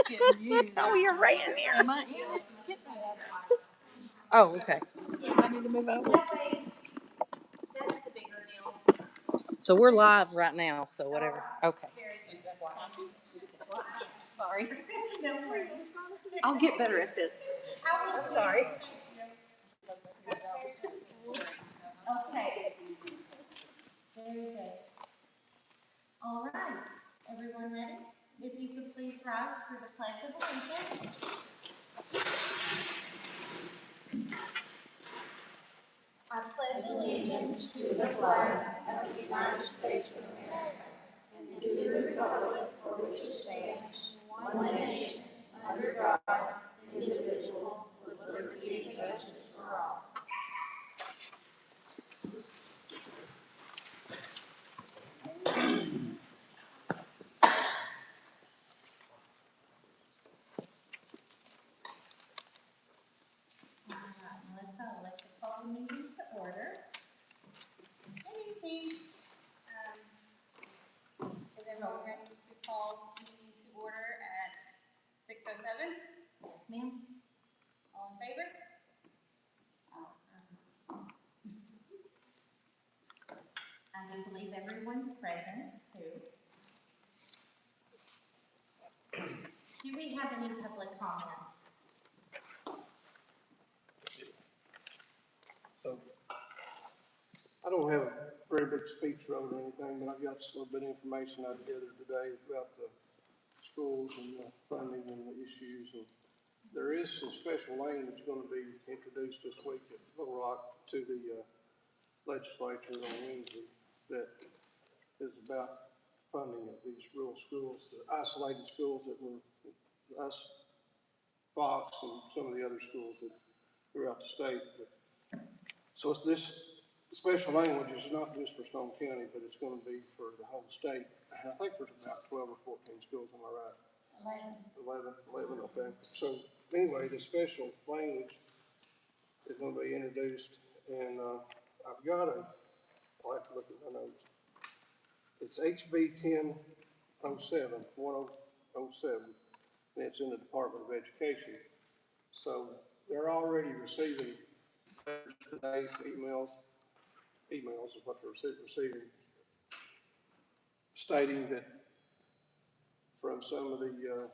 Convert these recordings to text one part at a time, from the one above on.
getting you. Oh, you're right in here. Am I in? Get that. Oh, okay. I need to move over. That's the bigger deal. So we're live right now, so whatever. Okay. Sorry. No worries. I'll get better at this. I'm sorry. Okay. Very good. All right. Everyone ready? If you could please rise for the Pledge of Allegiance. I pledge allegiance to the flag of the United States of America and to the republic for which it stands, one nation, under God, indivisible, with liberty and justice for all. Melissa, I'd like to call the meeting to order. Anything, is everyone ready to call the meeting to order at 6:07? Yes, ma'am. All in favor? I do believe everyone's present, too. Do we have any public comments? So, I don't have a very big speech road or anything, but I've got just a little bit of information I gathered today about the schools and the funding and the issues. And there is some special language going to be introduced this week at Little Rock to the legislature on Wednesday that is about funding of these rural schools, the isolated schools that were us, Fox, and some of the other schools that throughout the state. So it's this special language is not just for Stone County, but it's going to be for the whole state. I think there's about 12 or 14 schools, am I right? 11, okay. So anyway, the special language is going to be introduced, and I've got I'll have to look at my notes. It's HB 1007, 1007, and it's in the Department of Education. So they're already receiving letters today, emails of what they're receiving, stating that from some of the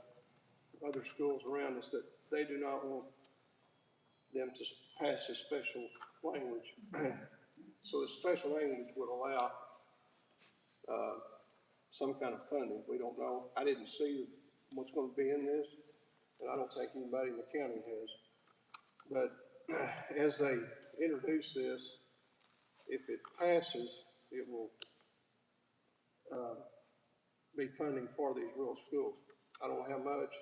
other schools around us that they do not want them to pass a special language. So the special language would allow some kind of funding. We don't know. I didn't see what's going to be in this, and I don't think anybody in the county has. But as they introduce this, if it passes, it will be funding for these rural schools. I don't know how much.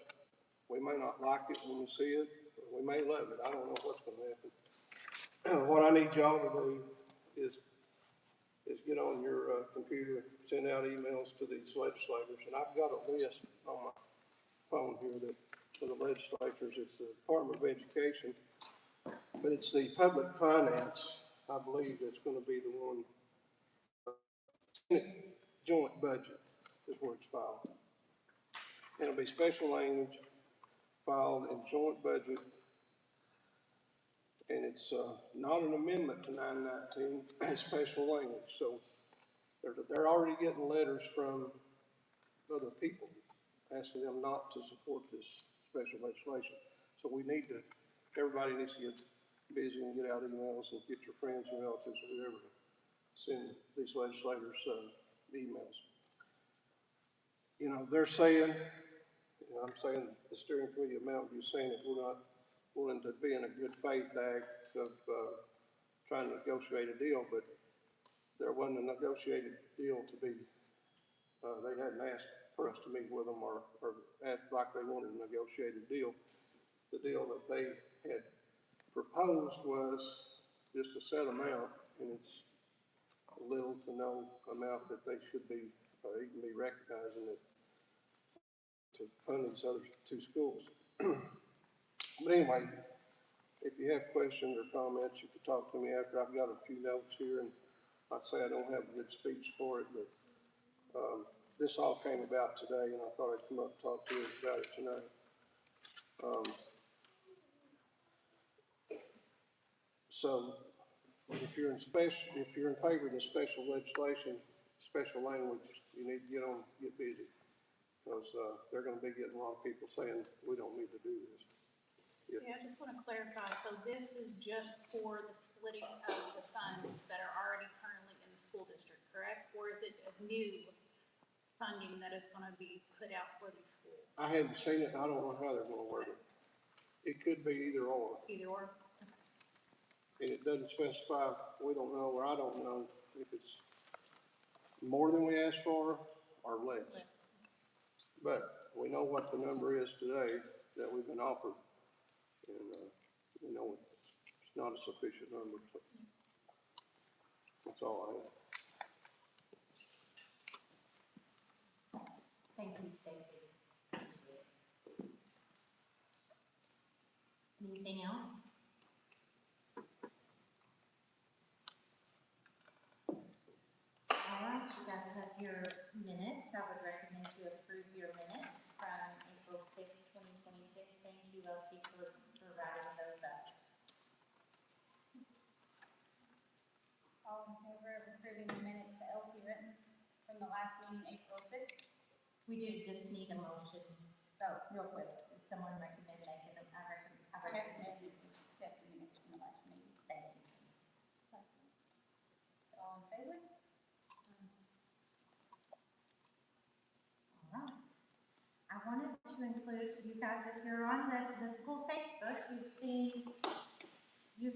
We may not like it when we see it. We may love it. I don't know what's going to happen. What I need y'all to do is get on your computer, send out emails to these legislators. And I've got a list on my phone here that for the legislators. It's the Department of Education, but it's the public finance, I believe, that's going to be the one. Senate joint budget is where it's filed. And it'll be special language filed in joint budget. And it's not an amendment to 919, it's special language. So they're already getting letters from other people asking them not to support this special legislation. So everybody needs to get busy and get out emails and get your friends and relatives or whatever to send these legislators emails. You know, they're saying, I'm saying the steering committee of Mountain View saying that we're not willing to be in a good faith act of trying to negotiate a deal, but there wasn't a negotiated deal to be, they hadn't asked for us to meet with them or act like they wanted a negotiated deal. The deal that they had proposed was just a set amount, and it's a little to no amount that they should be even be recognizing it to fund these other two schools. But anyway, if you have questions or comments, you can talk to me after. I've got a few notes here, and like I say, I don't have a good speech for it, but this all came about today, and I thought I'd come up and talk to you about it tonight. So if you're in favor of the special legislation, special language, you need to get busy. Because, they're gonna be getting a lot of people saying, we don't need to do this. Yeah, I just want to clarify, so this is just for the splitting of the funds that are already currently in the school district, correct? Or is it a new funding that is going to be put out for these schools? I hadn't seen it, and I don't know how they're gonna word it. It could be either or, Either or? and it doesn't specify, we don't know, or I don't know if it's more than we asked for or less. But we know what the number is today that we've been offered, and, we know it's not a sufficient number, so that's all I have. Thank you, Stacy. Appreciate it. Anything else? All right, you guys have your minutes. I would recommend to approve your minutes from April 6th, 2026. Thank you, Elsie, for writing those up. All in favor of approving the minutes that Elsie written from the last meeting, April 6th? We do just need a motion. Oh, real quick, is someone recommend making them? I recommend. Accept the minutes from the last meeting. Thank you. All in favor? All right. I wanted to include you guys, if you're on the school Facebook, you've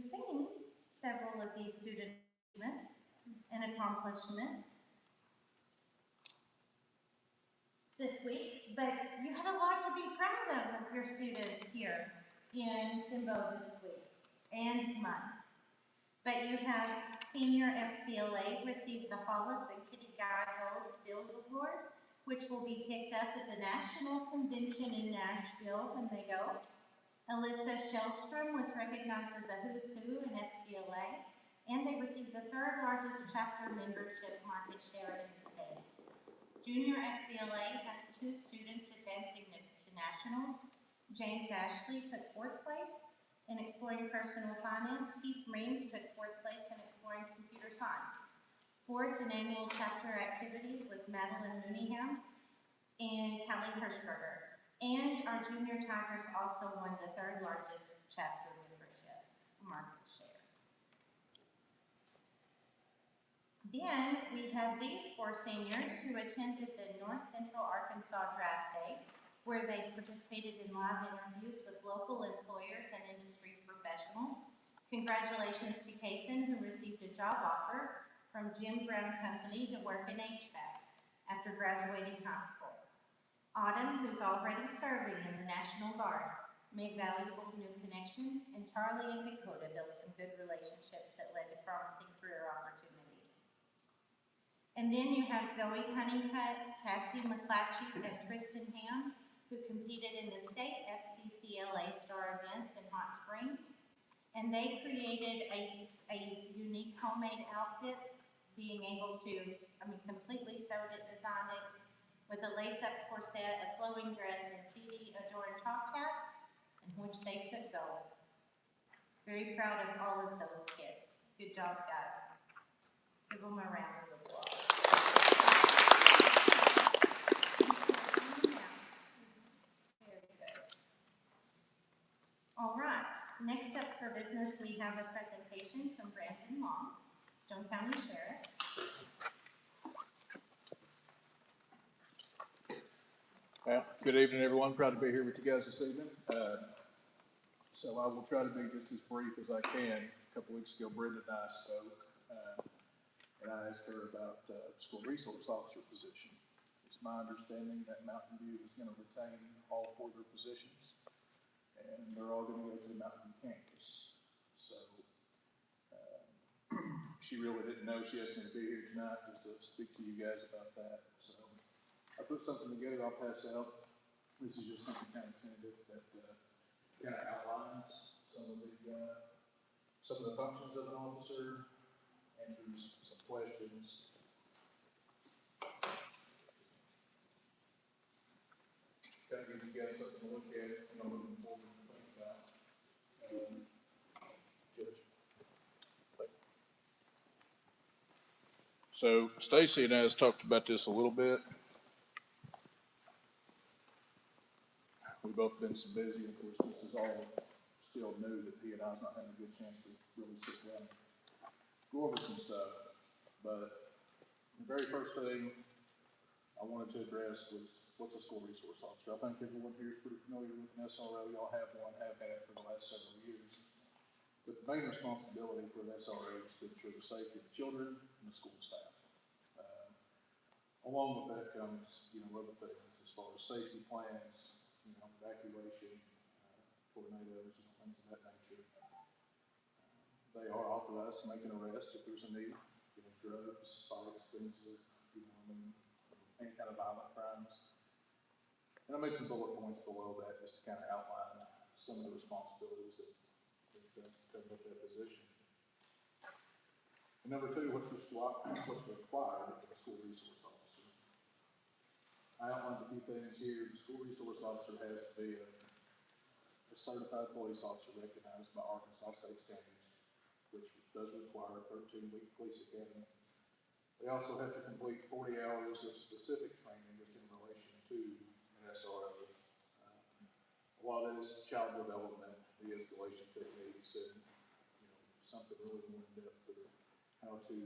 seen several of these student achievements and accomplishments this week, but you had a lot to be proud of your students here in Timbo this week and month. But you have senior FBLA received the Hollis and Kitty Guy Gold Seal Award, which will be picked up at the National Convention in Nashville when they go. Alyssa Shellstrom was recognized as a who's who in FBLA, and they received the third largest chapter membership market share in the state. Junior FBLA has 2 students advancing to nationals. James Ashley took 4th place in Exploring Personal Finance. Heath Reams took 4th place in Exploring Computer Science. 4th in annual chapter activities was Madeline Mooneyham and Kelly Hirschberger. And our Junior Tigers also won the 3rd largest chapter membership market share. Then we have these 4 seniors who attended the North Central Arkansas Draft Day, where they participated in live interviews with local employers and industry professionals. Congratulations to Kaysen, who received a job offer from Jim Brown Company to work in HVAC after graduating high school. Autumn, who's already serving in the National Guard, made valuable new connections, and Charlie and Dakota built some good relationships that led to promising career opportunities. And then you have Zoe Honeycutt, Cassie McClatchy, and Tristan Ham, who competed in the state FCCLA Star events in Hot Springs. And they created a unique homemade outfits, being able to, completely sewed it, designed it, with a lace-up corset, a flowing dress, and CD-adorned top hat, in which they took gold. Very proud of all of those kids. Good job, guys. Give them a round of applause. All right, next up for business, we have a presentation from Brandon Long, Stone County Sheriff. Well, good evening, everyone. Proud to be here with you guys this evening. So I will try to be just as brief as I can. A couple weeks ago, Brenda and I spoke, and I asked her about the school resource officer position. It's my understanding that Mountain View is going to retain all 4 of their positions, and they're all going to go to the Mountain View campus. So she really didn't know. She asked me to be here tonight just to speak to you guys about that. So I put something together I'll pass out. This is just something kind of tentative that kind of outlines some of the functions of an officer, answers some questions. Kind of give you guys something to look at, looking forward So Stacy and I has talked about this a little bit. We've both been so busy, of course, this is all still new that he and I's not having a good chance to really sit down and go over some stuff. But the very first thing I wanted to address was what's a school resource officer? I think everyone here is pretty familiar with an SRO. Y'all have one, have had for the last several years. But the main responsibility for the SRO is to ensure the safety of the children and the school staff. Along with that comes, other things as far as safety plans, evacuation, tornadoes, things of that nature. They are authorized to make an arrest if there's a need, drugs, spikes, things that, any kind of violent crimes. And I made some bullet points below that just to kind of outline some of the responsibilities that come with that position. And number two, what's required of a school resource officer? I outlined a few things here. The school resource officer has to be a certified police officer recognized by Arkansas state standards, which does require a 13-week police academy. They also have to complete 40 hours of specific training within relation to an SRO. A lot of that is child development, de-escalation techniques, and something really more in depth of how to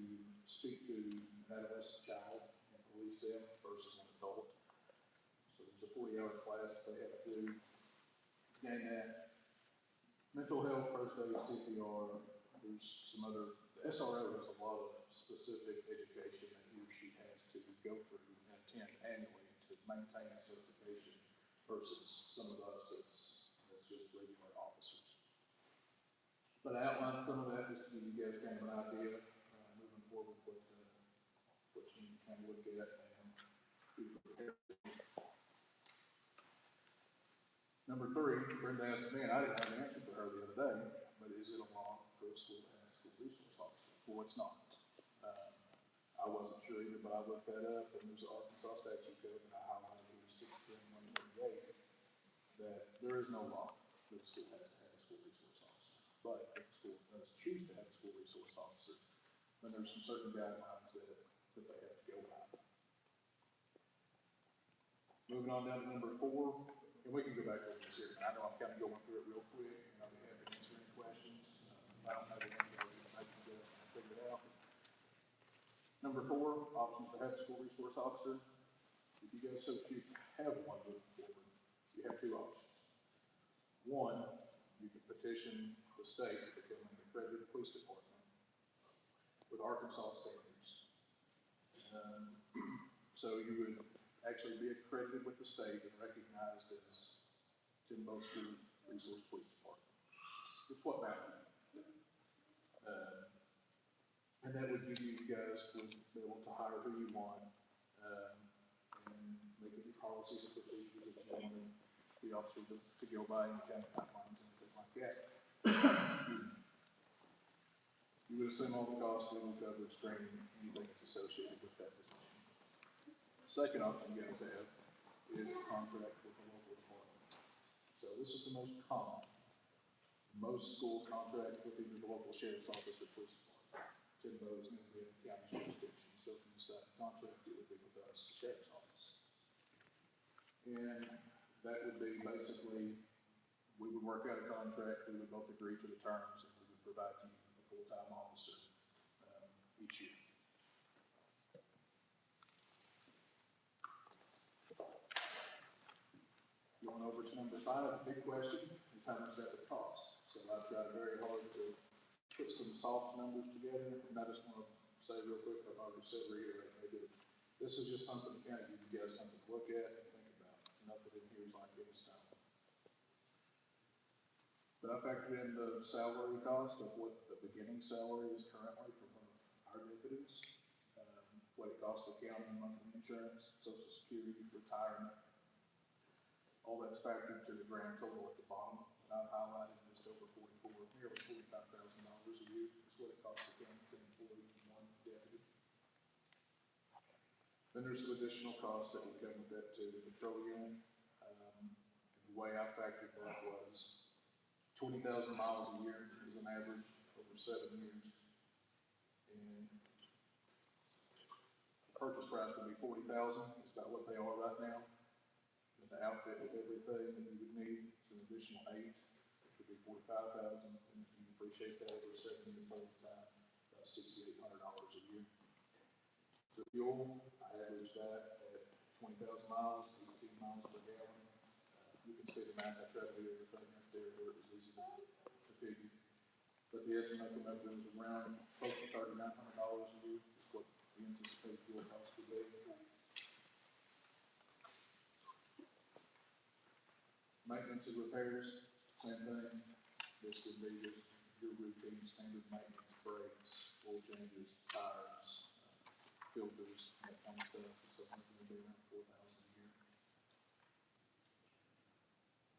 speak to an adolescent child and police them versus an adult. So there's a 40-hour class they have to do. Gain that. Mental health, first aid, CPR. There's some other. The SRO has a lot of specific education that he or she has to go through and attend annually to maintain that certification versus some of us that's just regular officers. But I outlined some of that just to give you guys kind of an idea moving forward with what you can look at and be prepared. Number three, Brenda asked me, and I didn't have an answer for her the other day, but is it a law for a school to have a school resource officer? Well, it's not. I wasn't sure either, but I looked that up, and there's an Arkansas statute code that I highlighted here, 610-138, that there is no law that the school has to have a school resource officer. But if the school does choose to have a school resource officer, then there's some certain guidelines that they have to go by. Moving on down to number four, and we can go back over this here. I know I'm kind of going through it real quick, and I'll be happy to answer any questions. I don't have anything I can figure it out. Number four, options to have a school resource officer. If you guys so choose to have one moving forward, you have two options. One, you can petition the state to become an accredited police department with Arkansas standards. So you would actually be accredited with the state and recognized as Timbo Resource Police Department. It's what matters. And that would give you guys to be able to hire who you want and make any policies and procedures that you want the officer to go by and kind of guidelines and things like that. You would assume all the costs, legal coverage, training, anything that's associated with that position. The second option you guys have is contract with a local department. So this is the most common. Most schools contract with either the local sheriff's office or police department. Timbo is going to be in the county jurisdiction, so if you decide to contract, it would be with us, the sheriff's office. And that would be basically, we would work out a contract, we would both agree to the terms, and we would provide you a full-time officer each year. Going over to number five, the big question is how much that would cost. So I've tried very hard to put some soft numbers together, and I just want to say real quick, I've already said reiterate, maybe this is just something to kind of give you guys something to look at and think about. Nothing in here is like any stone. But I factored in the salary cost of what the beginning salary is currently for one of our deputies, what it costs the county in monthly insurance, Social Security, retirement. All that's factored to the grand total at the bottom. And I've highlighted just over nearly $45,000 a year is what it costs the county to employ one deputy. Then there's some additional costs that would come with that too. The patrol unit, the way I factored that was 20,000 miles a year is an average over 7 years. And the purchase price would be $40,000, is about what they are right now. And the outfit with everything that you would need is an additional 8, which would be $45,000. And if you appreciate that over a 7-year total time, about $6,800 a year. The fuel, I average that at 20,000 miles, 18 miles per gallon. You can see the math, I tried to do everything up there where it was easy to figure. But the estimate come up was around close to $3,900 a year is what the anticipated fuel cost would be. Maintenance and repairs, same thing. This would be just your routine standard maintenance, brakes, oil changes, tires, filters, that kind of stuff. So something would be around $4,000 a year.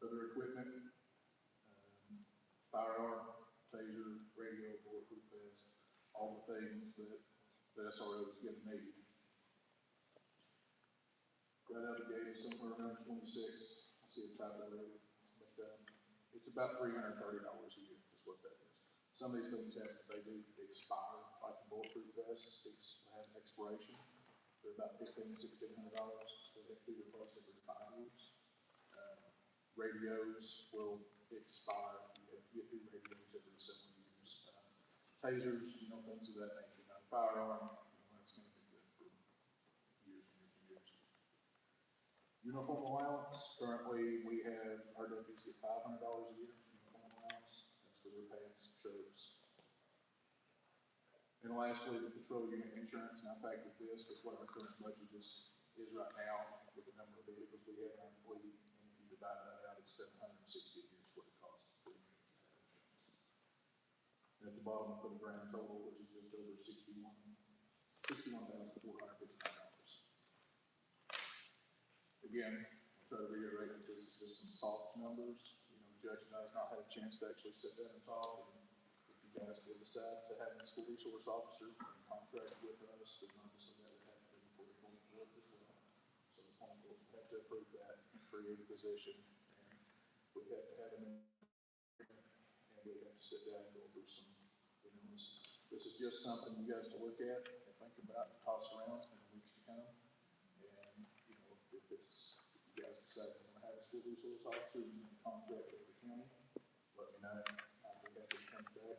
Other equipment, firearm, taser, radio, bulletproof vest, all the things that the SRO is going to need. Right out of the gate, somewhere around 26. I see a typo there, but it's about $330 a year is what that is. Some of these things they do expire, like the bulletproof vests, have an expiration. They're about $1,500 to $1,600, so they have to be replaced every 5 years. Radios will expire. You get new radios every 7 years. Tasers, things of that nature. Now, firearm, that's going to be good for years and years and years. Uniform allowance, currently we have our deputies get $500 a year uniform allowance. That's for their pants, shirts. And lastly, the patrol unit insurance. Now, in fact, with this is what our current budget is right now with the number of vehicles we have in our fleet. And if you divide that out, it's $760 a year is what it costs for the units to have insurance. And at the bottom, I put a grand total, which is just over $61,459. Again, I'll try to reiterate that this is just some soft numbers. The judge and I have not had a chance to actually sit down and talk. And if you guys will decide to have a school resource officer contract with us, then obviously that would have to be before the court as well. So the court will have to approve that and create a position. And we have to have them in, and we have to sit down and go through some, this is just something you guys to look at and think about and toss around in the weeks to come. And, if you guys decide you want to have a school resource officer and contract with the county, let me know. I'll be happy to come back,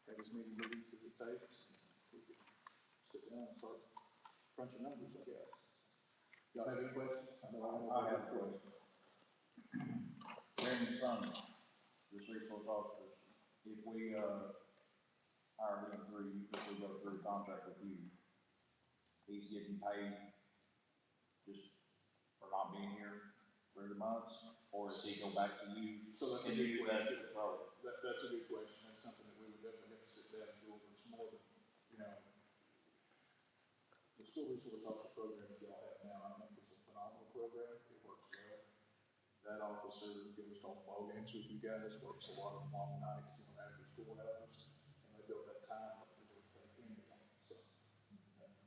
have as many meetings as it takes, and we can sit down and start crunching numbers, I guess. Y'all have any questions? I have a question. Brandon Summers, this resource officer, if we, hire him through, if we go through a contract with you, he's getting paid just for not being here for the months, or does he go back to you? So that's a good question. That's a good question. That's something that we would definitely have to sit down and go over some more. The school resource officer program that y'all have now, I think it's a phenomenal program. It works well. That officer goes to all the ball games with you guys, works a lot of long nights, after school hours, and they build that time up to do what they can.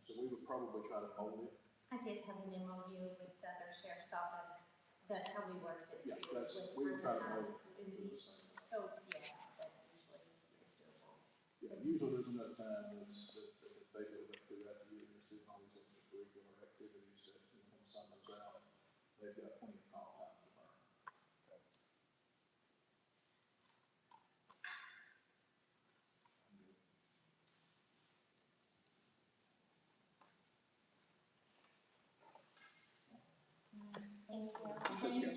So we would probably try to mold it. I did have an MOU with the other sheriff's office. That's how we worked it too. Yeah, we would try to mold it. So, yeah, that usually is doable. Yeah, usually there's enough time that they build up throughout the year. There's doing all these extracurricular activities that, when the sun goes out, they've got plenty of call time to burn. Thank you, Brad, for coming Can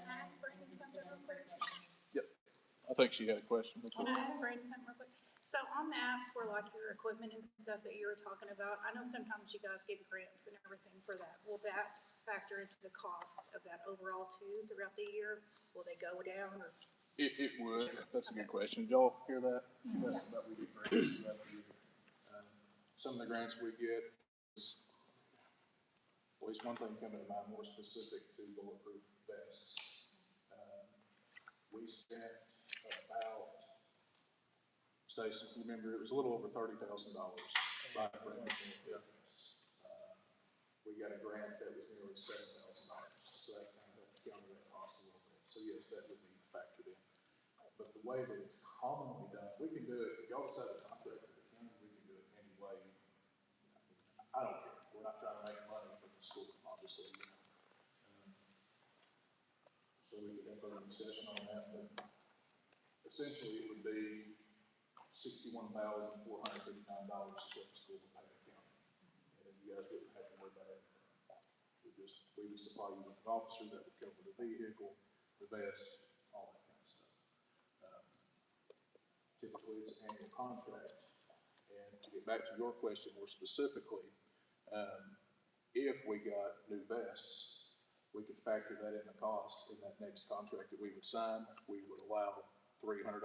I ask Brandon something real quick? Yep. I think she had a question. Can I ask Brandon something real quick? So on the app for like your equipment and stuff that you were talking about, I know sometimes you guys get grants and everything for that. Will that factor into the cost of that overall too throughout the year? Will they go down or? It would. That's a good question. Did y'all hear that? She asked about we get grants throughout the year. Some of the grants we get is, at least one thing coming to mind more specific to bulletproof vests. We spent about, Stacy, remember, it was a little over $30,000 by grant. Yeah. We got a grant that was nearly $7,000, so that kind of helped counter that cost a little bit. So yes, that would be But the way that it's commonly done, we can do it, if y'all decide to contract with the county, we can do it any way. I don't care, we're not trying to make money from the school, obviously, you know. So we could have a discussion on that, but essentially it would be $61,459 is what the school would pay the county. And then you guys wouldn't have to worry about it. We would supply you with an officer that would cover the vehicle, the vest, all that kind of stuff. Typically it's an annual contract. And to get back to your question more specifically, if we got new vests, we could factor that in the cost in that next contract that we would sign. We would allow $300, $500,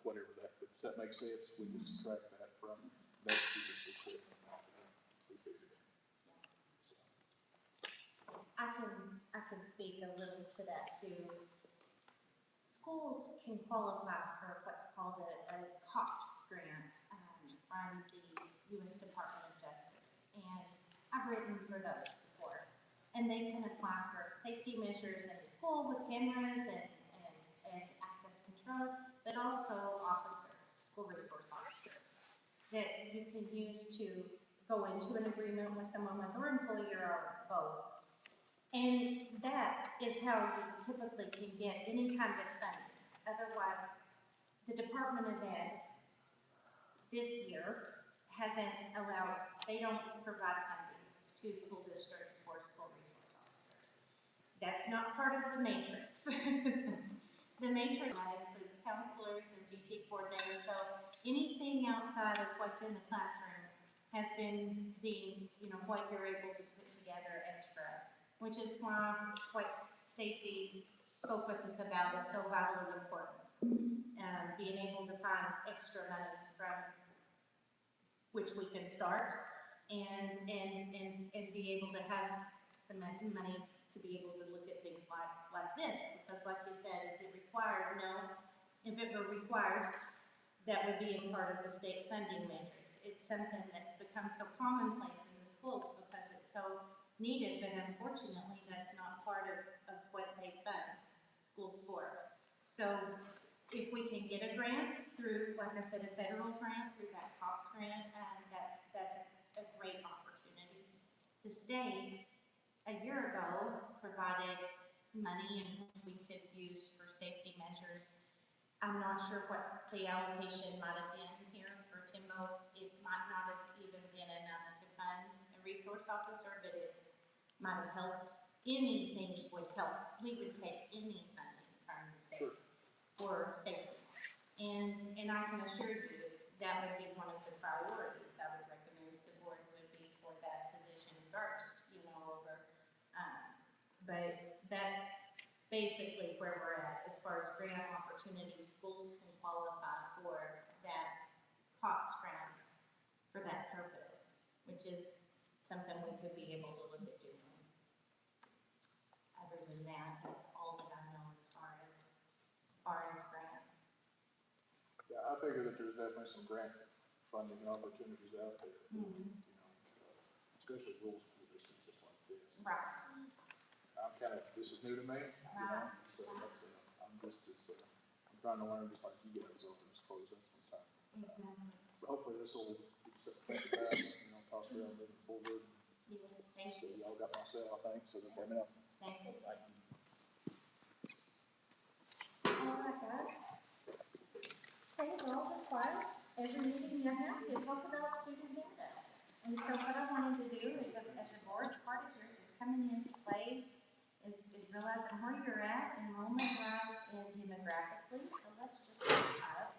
whatever that, does that make sense? We would subtract that from next year's equipment. We figured it. I can speak a little to that too. Schools can qualify for what's called a COPS grant from the U.S. Department of Justice, and I've written for those before. And they can apply for safety measures in the school with cameras and access control, but also officers, school resource officers, that you can use to go into an agreement with someone with your employer or both. And that is how you typically can get any kind of funding. Otherwise, the Department of Ed this year hasn't allowed, they don't provide funding to school districts for school resource officers. That's not part of the matrix. The matrix that includes counselors and DT coordinators, so anything outside of what's in the classroom has been deemed, what you're able to put together extra, which is why what Stacy spoke with us about is so vitally important. Being able to find extra money from which we can start and be able to have some money to be able to look at things like this, because like you said, is it required? No. If it were required, that would be a part of the state's funding matrix. It's something that's become so commonplace in the schools because it's so needed, but unfortunately that's not part of what they fund schools for. So if we can get a grant through, like I said, a federal grant through that COPS grant, that's a great opportunity. The state a year ago provided money in which we could use for safety measures. I'm not sure what the allocation might have been here for Timbo. It might not have even been enough to fund a resource officer, but it might have helped. Anything would help. We would take any funding from the state for safety. And I can assure you that would be one of the priorities I would recommend to the board would be for that position first, but that's basically where we're at as far as grant opportunities. Schools can qualify for that COPS grant for that purpose, which is something we could be able to look at doing. Other than that, that's all that I know as far as grants. Yeah, I figure that there's definitely some grant funding opportunities out there. Especially rural school districts just like this. Right. This is new to me, so I'm trying to learn just like you guys over as far as that's concerned. Exactly. But hopefully this will think about, possibly on moving forward. Yeah, thank So you. y'all got my cell, I think, so just let me know. Thank you. Thank you. All right, guys. State law requires every meeting you have to talk about student data. And so what I wanted to do is, as a board, part of yours is coming into play, is realizing where you're at enrollment-wise and demographically. So let's just start up.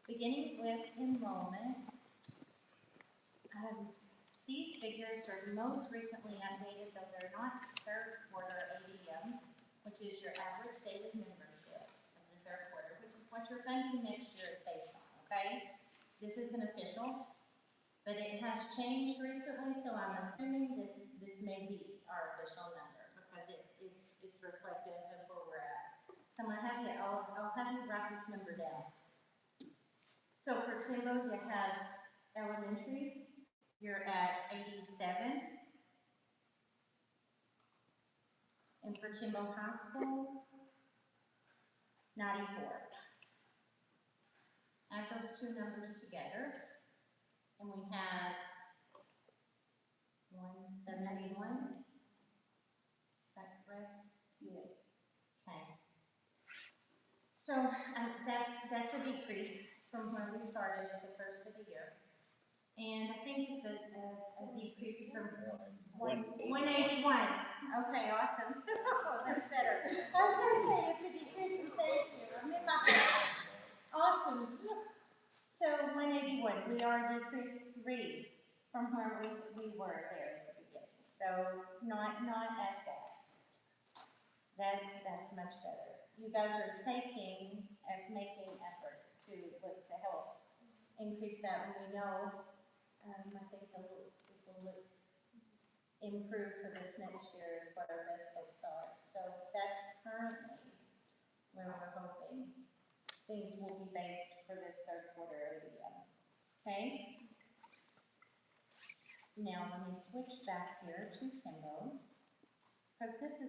Beginning with enrollment. These figures are most recently updated, though they're not third quarter ADM, which is your average daily membership of the third quarter, which is what your funding next year is based on, okay? This isn't official, but it has changed recently, so I'm assuming this may be our official number because it's reflective of where we're at. So I'll have you write this number down. So for Timbo, you have elementary, you're at 87. And for Timbo High School, 94. add those two numbers together, and we have 171. Is that correct? Yeah. Okay. So that's a decrease from where we started at the first of the year. And I think it's a decrease from 181. Okay, awesome. Oh, that's better. I was going to say it's a decrease, and thank you. I'm in my head. Awesome. So 181, we are decreased 3 from where we were there at the beginning. So not as bad. That's much better. You guys are making efforts to look to help increase that, and we know, I think it will improve for this next year is what our best hopes are. So that's currently where we're hoping things will be based for this third quarter of the year. Okay? Now let me switch back here to Timbo, because this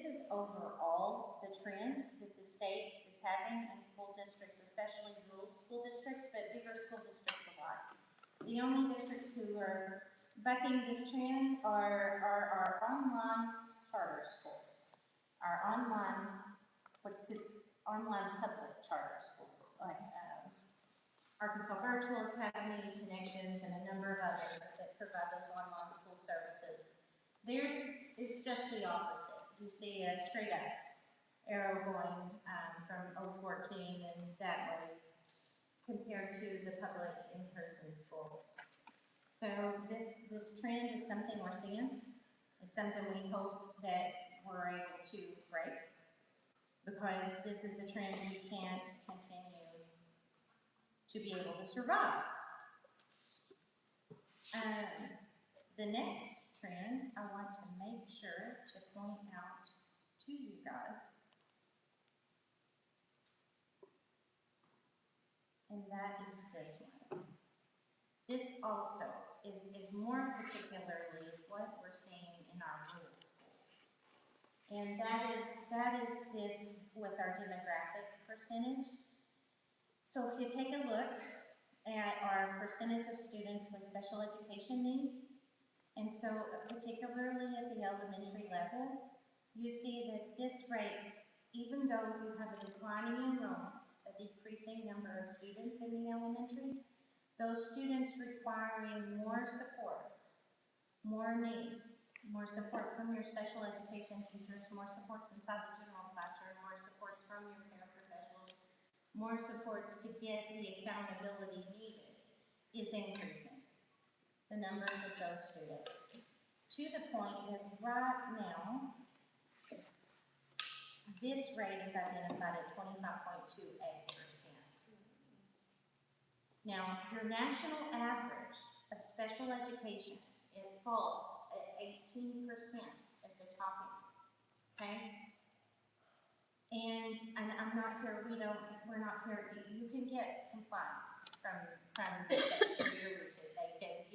is overall the trend that the state is having in school districts, especially rural school districts, but bigger school districts a lot. The only districts who are bucking this trend are our online charter schools, our online public charter schools, like Arkansas Virtual Academy, Connections, and a number of others that provide those online school services. Theirs is just the opposite. You see a straight up arrow going from 014 and that way compared to the public in-person schools. So this trend is something we're seeing. It's something we hope that we're able to break, because this is a trend we can't continue to be able to survive. The next trend I want to make sure to point out to you guys, and that is this one. This also is more particularly what we're seeing in our rural schools. And that is this with our demographic percentage. So if you take a look at our percentage of students with special education needs, and so particularly at the elementary level, you see that this rate, even though you have a declining enrollment, a decreasing number of students in the elementary, those students requiring more supports, more needs, more support from your special education teachers, more supports inside the general classroom, more supports from your paraprofessionals, more supports to get the accountability needed, is increasing the numbers of those students, to the point that right now, this rate is identified at 25.28%. Now, your national average of special education, it falls at 18% at the top end, okay? And I'm not here, we're not here, you can get compliance from the state if you're rooted. They can,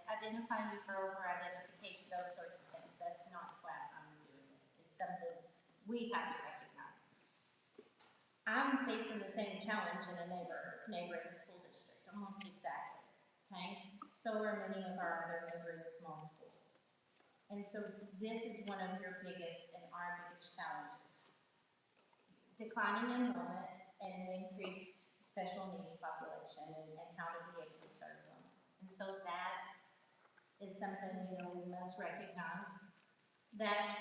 identify you for over-identification, those sorts of things. That's not why I'm doing this. It's something we have to recognize. I'm facing the same challenge in a neighboring school district, almost exactly, okay? So are many of our other neighboring small schools. And so this is one of your biggest and our biggest challenges. Declining enrollment and an increased special needs population and how to be able to serve them. And so that is something, we must recognize. That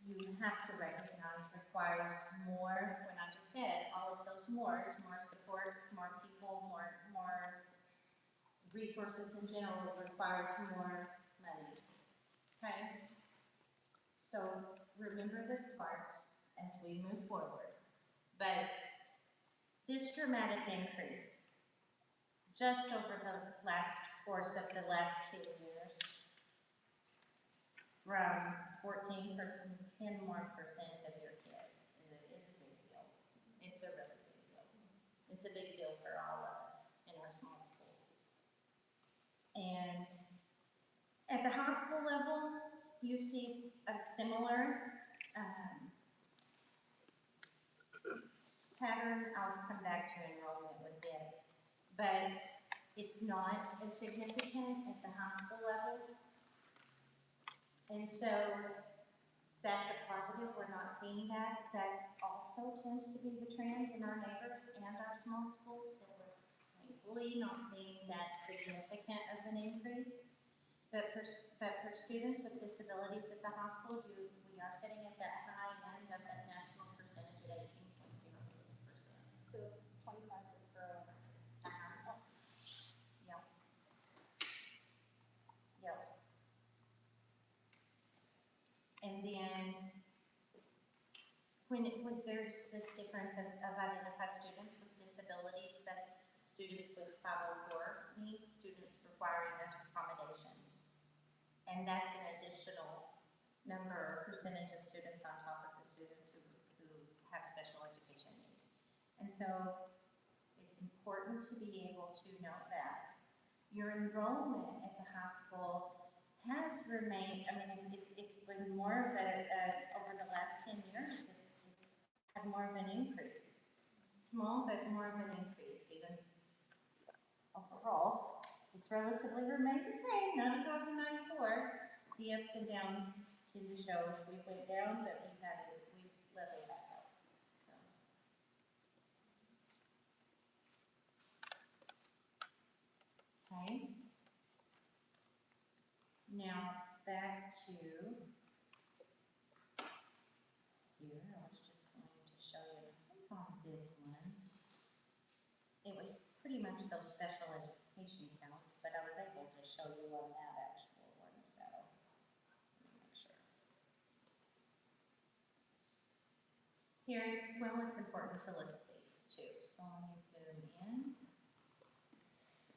you have to recognize requires more, when I just said all of those mores, more supports, more people, more resources in general, requires more money. Okay? So remember this part as we move forward. But this dramatic increase, just over the course of the last 2 years, from 14% to 10% more of your kids is a big deal. It's a really big deal. It's a big deal for all of us in our small schools. And at the high school level, you see a similar pattern, I'll come back to enrollment with it. But it's not as significant at the high school level. And so that's a positive, we're not seeing that. That also tends to be the trend in our neighbors and our small schools, that we're thankfully not seeing that significant of an increase. But for students with disabilities at the high school, we are sitting at that high end of that national percentage at 18.06%. The 25 is for. Yep. Yep. And then when there's this difference of identified students with disabilities, that's students with 504 needs, students requiring accommodations. And that's an additional number or percentage of students on top of the students who have special education needs. And so it's important to be able to note that your enrollment at the high school has remained, I mean, it's been more of over the last 10 years, it's had more of an increase. Small, but more of an increase, even overall. It's relatively remained the same, 95 to 94. The ups and downs tend to show we went down, but we've leveled back up. So. Okay. Now back to here. I was just going to show you, I think on this one, it was pretty much those special education counts, but I was able to show you on that actual one, so let me make sure. Here, well, it's important to look at these too, so let me zoom in.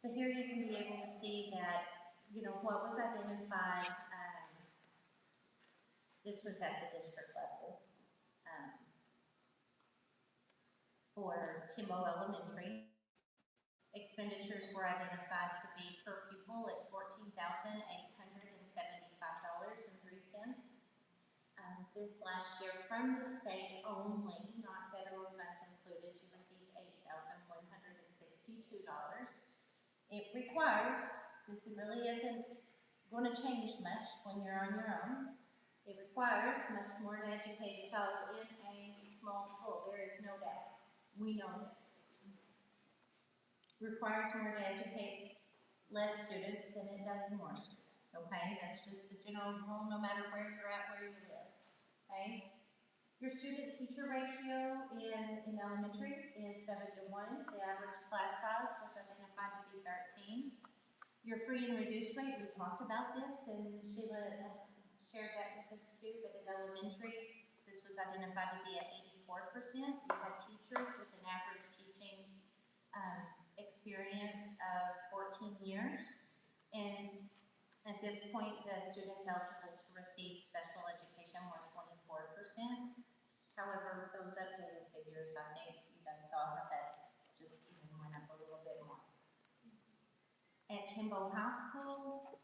But here you can be able to see that, you know, what was identified, this was at the district level. For Timbo Elementary, expenditures were identified to be per pupil at $14,875.03. This last year, from the state only, not federal funds included, you received $8,162. It requires, this really isn't going to change much when you're on your own. It requires much more to educate a child in a small school. There is no doubt. We know this. Requires more to educate less students than it does more students, okay? That's just the general rule, no matter where you're at, where you live, okay? Your student-teacher ratio in elementary is 7-to-1. The average class size was identified to be 13. Your free and reduced rate, we talked about this, and Sheila shared that with us too, but in elementary, this was identified to be at 84%. You had teachers with an average teaching experience of 14 years. And at this point, the students eligible to receive special education were 24%. However, those updated figures, I think you guys saw how that's just even went up a little bit more. At Timbo High School,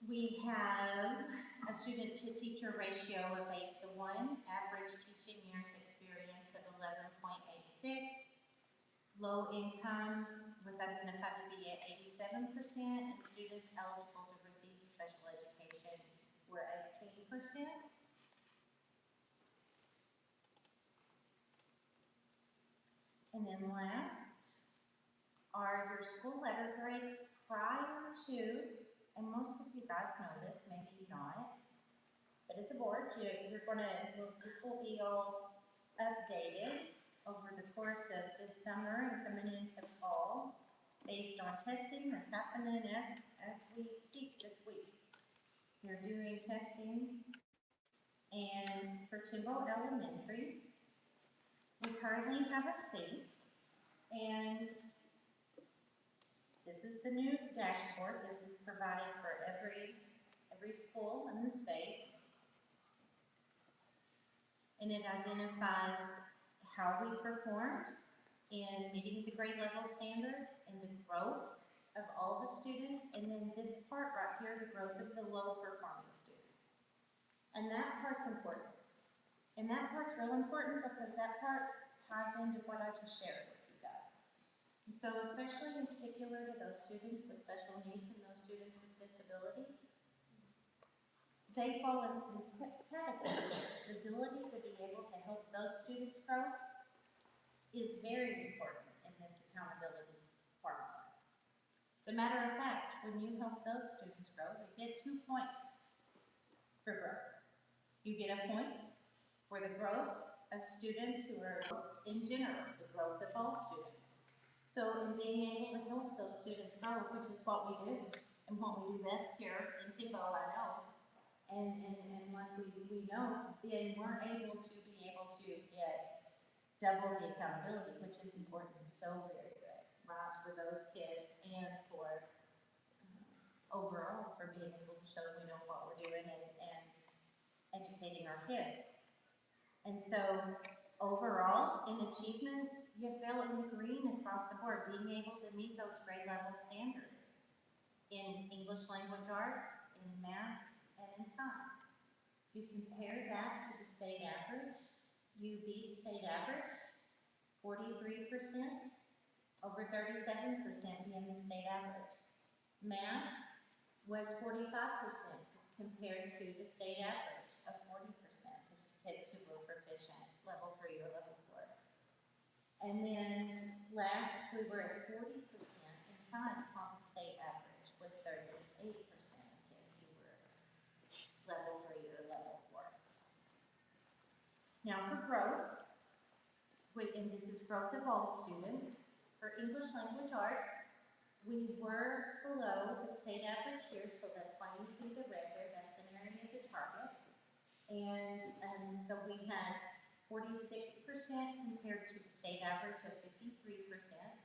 we have a student-to-teacher ratio of 8-to-1, average teaching years experience of 11.86. Low income was identified to be at 87%, and students eligible to receive special education were 18%. And then last are your school letter grades prior to, and most of you guys know this, maybe not, but as a board, this will be all updated over the course of this summer and coming into fall, based on testing that's happening as we speak this week. They're doing testing, and for Timbo Elementary, we currently have a C, and this is the new dashboard. This is provided for every school in the state, and it identifies how we performed in meeting the grade level standards and the growth of all the students, and then this part right here, the growth of the low performing students. And that part's important. And that part's real important because that part ties into what I just shared with you guys. So especially in particular to those students with special needs and those students with disabilities, they fall into this category. The ability to be able to help those students grow is very important in this accountability formula. As a matter of fact, when you help those students grow, they get 2 points for growth. You get a point for the growth of students who are in general, the growth of all students. So in being able to help those students grow, which is what we do, and what we do best here in Timbo, I know, and like we know, then we're able to be able to get double the accountability, which is important, so very good, right, for those kids and for overall for being able to show we know what we're doing and educating our kids. And so overall, in achievement, you fell in the green across the board, being able to meet those grade level standards in English language arts, in math, and in science. You compare that to the state average, you beat state average, 43%, over 37% being the state average. Math was 45% compared to the state average of 40% of kids who were proficient, level 3 or level 4. And then last, we were at 40% in science, while the state average was 38% of kids who were level 3 or level 4. Now for growth, and this is growth of all students, for English language arts, we were below the state average here, so that's why you see the red there, that's an area to target. And so we had 46% compared to the state average of 53%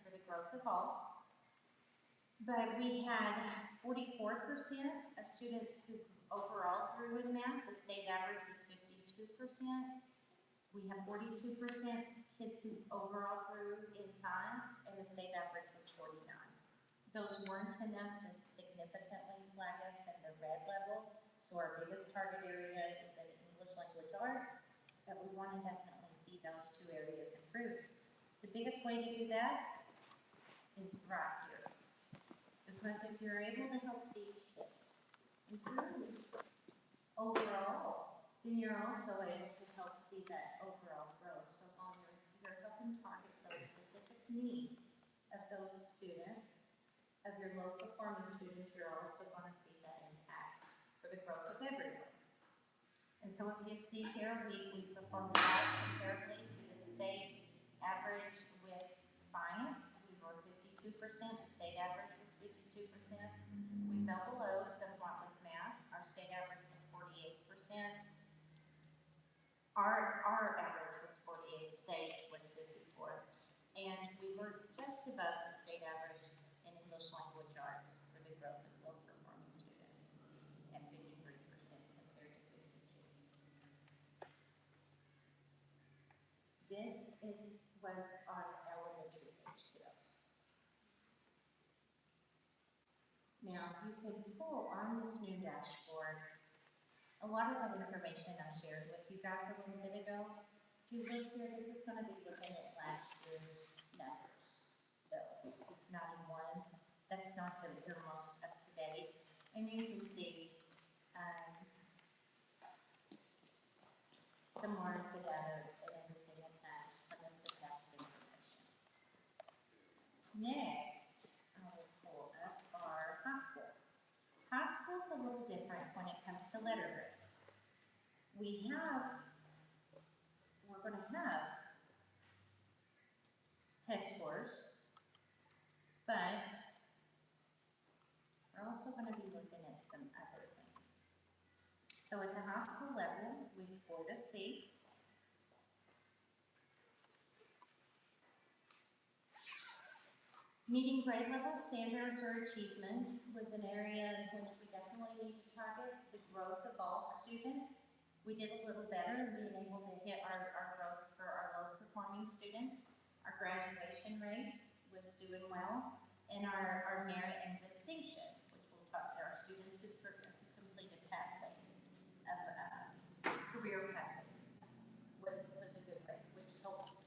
for the growth of all. But we had 44% of students who overall grew in math, the state average was 52%. We have 42% kids who overall grew in science, and the state average was 49. Those weren't enough to significantly flag us at the red level, so our biggest target area is in English language arts, but we want to definitely see those two areas improve. The biggest way to do that is right here, because if you're able to help these kids improve overall, then you're also able to help see that overall growth. So while you're helping target those specific needs of those students, of your low performing students, you're also going to see that impact for the growth of everyone. And so if you see here, we performed well comparably to the state average with science. We were 52%, the state average was 52%. We fell below somewhat with math. Our state average was 48%. Our average was 48, state was 54. And we were just above the state average in English language arts for the growth of low performing students at 53% compared to 52. This was on elementary age kiddos. Now you can pull on this new dashboard a lot of that information I shared with you guys a little bit ago. If you look here, this is going to be looking at last year's numbers. Though it's 91. That's not your most up to date. And you can see some more of the data and everything attached, some of the past information. Next, I will pull up our high school. High school's a little different when it comes to letter grade. We're going to have test scores, but we're also going to be looking at some other things. So at the high school level, we scored a C. Meeting grade level standards or achievement was an area in which we definitely need to target the growth of all students. We did a little better in being able to hit our growth for our low performing students. Our graduation rate was doing well, and our merit and distinction, which we'll talk to our students who completed pathways of career pathways, was a good rate, which helped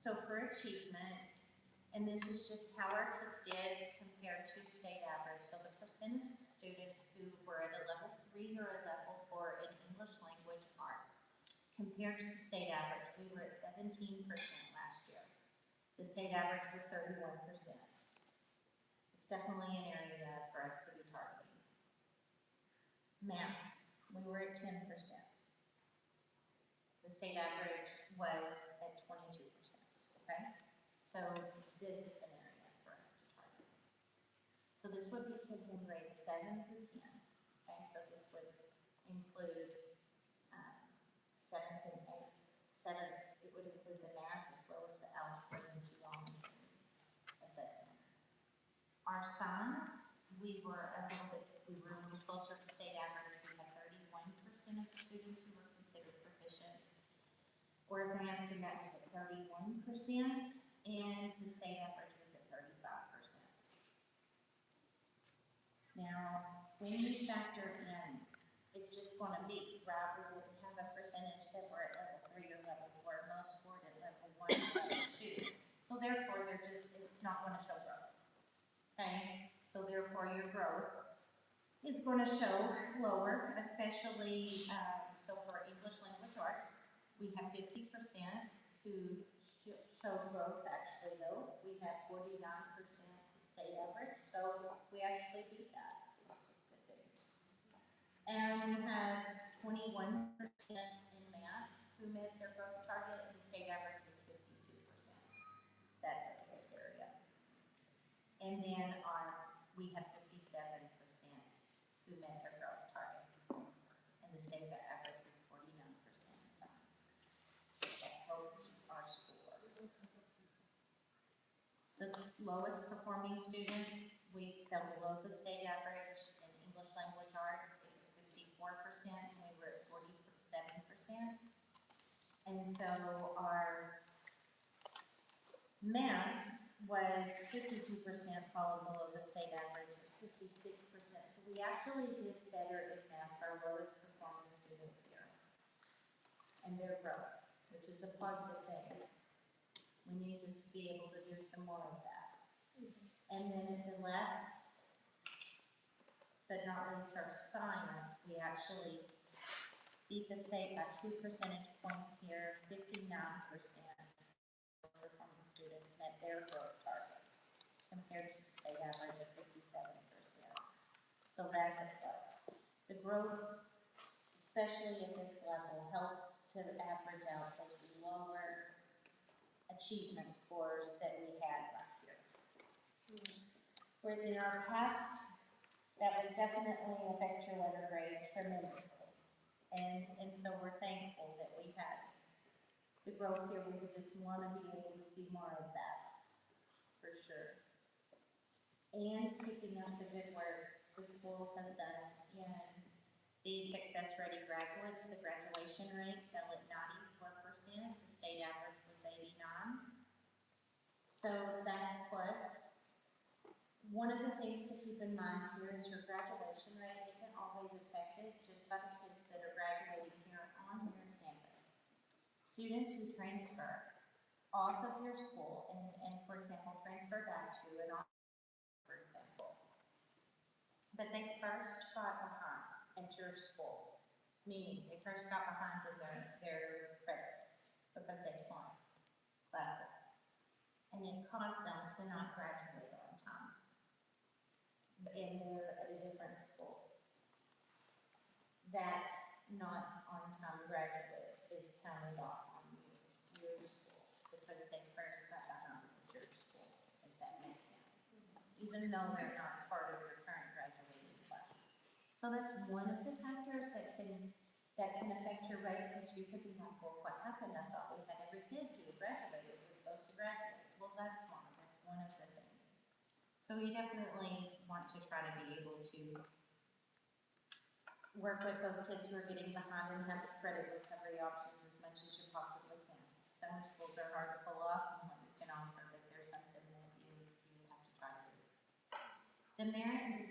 So for achievement, and this is just how our kids did compared to state average. So the percent of students who were at a level 3 or a level 4 in English language arts compared to the state average, we were at 17% last year. The state average was 31%. It's definitely an area for us to be targeting. Math, we were at 10%. The state average was at 22%, okay? So this is an area for us to target. So this would be kids in grades 7 through 10, okay? So this would include 7th and 8th. 7th, it would include the math as well as the algebra and geometry assessments. Our science, we were a little closer to state average. We had 31% of the students who were considered proficient or advanced, and that was at 31%, and the state average was at 35%. Now, when you factor in, it's just going to be, right? We wouldn't have a percentage that were at level 3 or level 4. Most scored at level 1 or level 2. So therefore, it's not going to show growth. Okay? So therefore, your growth is going to show lower, especially, so for English language arts, we have 50% who showed growth actually though. We have 49% state average, so we actually beat that. And we had 21% in math who met their growth target, and the state average was 52%. That's a close area. And then we have 57% who met their growth targets, and the state average was 49% in science. So that helps our score. The lowest performing students, we fell below the state average in English language arts. It was 54%, and we were at 47%. And so our math was 52%, followed below the state average at 56%. So we actually did better in math, our lowest performing students here, and their growth, which is a positive thing. We need just to be able to do some more of that. And then at the last, but not least, our science, we actually beat the state by 2 percentage points here. 59% performing students met their growth targets compared to the state average of 57%. So that's a plus. The growth, especially at this level, helps to average out those lower achievement scores that we had right here. Where in our past, that would definitely affect your letter grade tremendously. And so we're thankful that we had the growth here. We would just want to be able to see more of that, for sure. And picking up the good work the school has done in the success-ready graduates. The graduation rate fell at 94%. The state average was 89%. So that's a plus. One of the things to keep in mind here is your graduation rate isn't always affected just by the kids that are graduating here on your campus. Students who transfer off of your school and for example, transfer back to an for example, but they first got behind at your school, meaning they first got behind in their credits because they flunked classes, and it caused them to not graduate on time. And they're at a different school. That not on time graduate is counted off on your school because they first got behind at your school, if that makes sense. Even though they're not part of your current graduating class. So that's one of the factors that can affect your rate, because you could be like, well, what happened? I thought we had every kid who graduated was supposed to graduate. Well, that's wrong. That's one of the things. So you definitely want to try to be able to work with those kids who are getting behind and have credit recovery options as much as you possibly can. Some schools are hard to pull off and what you can offer, but there's something that you have to try to do. The merit and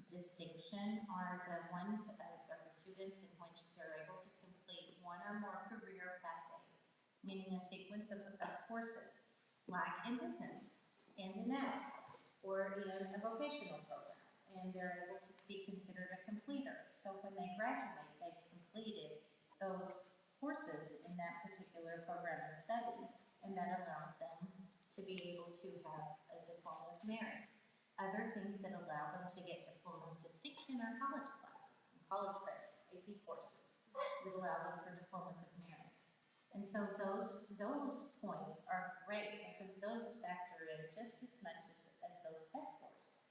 distinction are the ones of the students in which they're able to complete one or more career pathways. meaning a sequence of courses, like in business and in ag, or in a vocational program, and they're able to be considered a completer. So when they graduate, they've completed those courses in that particular program of study, and that allows them to be able to have a diploma of merit. Other things that allow them to get diploma of distinction are college classes, college credits, AP courses that allow them for diplomas of merit. And so those points are great because those factor in just as much as those test scores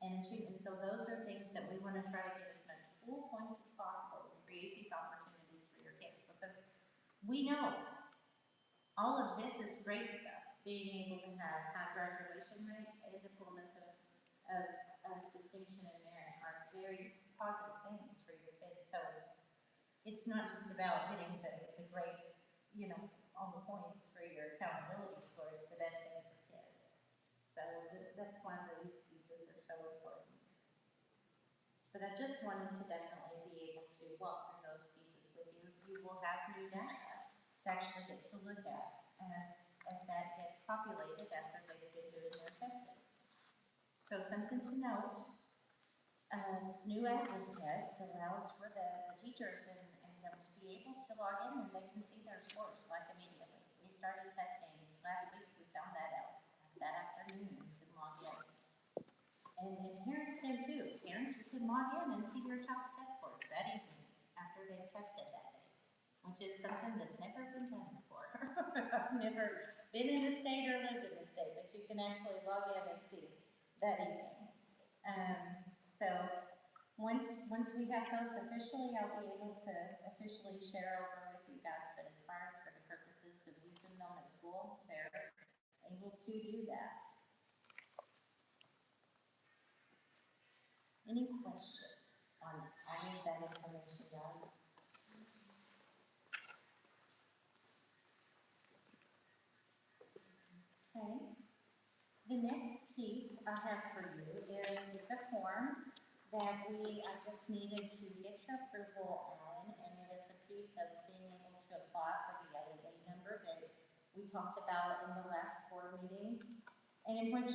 and achievement. So those are things that we want to try to get as much full points as possible and create these opportunities for your kids, because we know all of this is great stuff. Being able to have high graduation rates and diplomas of distinction and merit are very positive things for your kids. So it's not just about getting the great, on the points for your accountability score. It's the best thing for kids. So that's why these pieces are so important. But I just wanted to definitely be able to walk through those pieces with you. You will have new data to actually get to look at as that gets populated after they've been doing their testing. So something to note, this new Atlas test allows for the teachers and them to be able to log in and they can see their scores like immediately. We started testing last week, we found that out. That afternoon, you can log in. And parents can too. Parents, you can log in and see your child's test scores that evening after they've tested that day, which is something that's never been done before. I've never been in the state or lived in the state, but you can actually log in and see that evening. So once we have those officially, I'll be able to officially share over with you guys. But as far as for the purposes of using them at school, they're able to do that. Any questions on any of that information, guys? Okay. The next piece I have for you is it's a form that I just needed to get your approval on, and it is a piece of being able to apply for the LEA number that we talked about in the last board meeting, and in which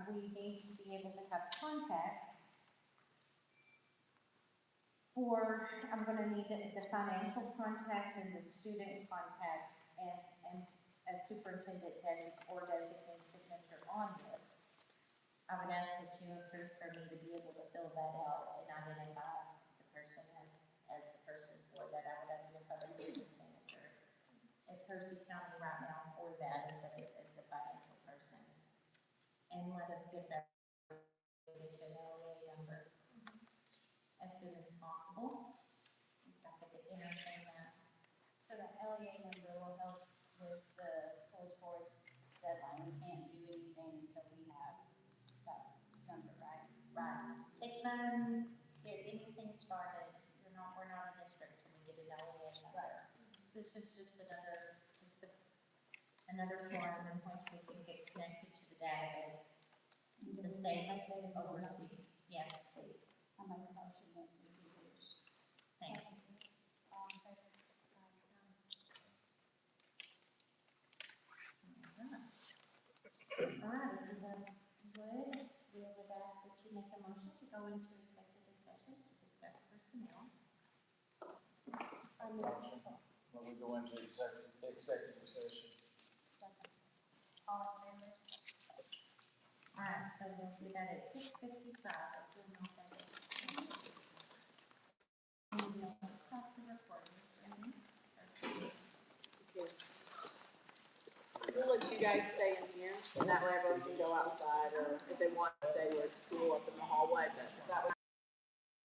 we need to be able to have contacts for, I'm going to need the financial contact and the student contact and a superintendent designate signature on this. I would ask that you approve for me to be able to fill that out and identify the person as the person for that. I would identify the business manager at Searcy County right now for that as the financial person. And let us get that LEA number as soon as possible. If I could entertain that. So that LEA number will help with the school choice deadline. We can't do anything until we have that number, right? Right. Take funds, get anything started. We're not a district till we get an LEA number. Right. This is just another form in which we can get connected to the database. The state oversees. Yes, please. I make a motion that we do this. Thank you. All in favor? All right, if you guys would, we would ask that you make a motion to go into executive session to discuss personnel. Motion, when we go into executive session. All in favor? All right, so we'll do that at 6:55. If you'll note that. And we'll stop the recording. We'll let you guys stay in here, and that way everyone can go outside, or if they want to stay, let's cool up in the hallway, but that way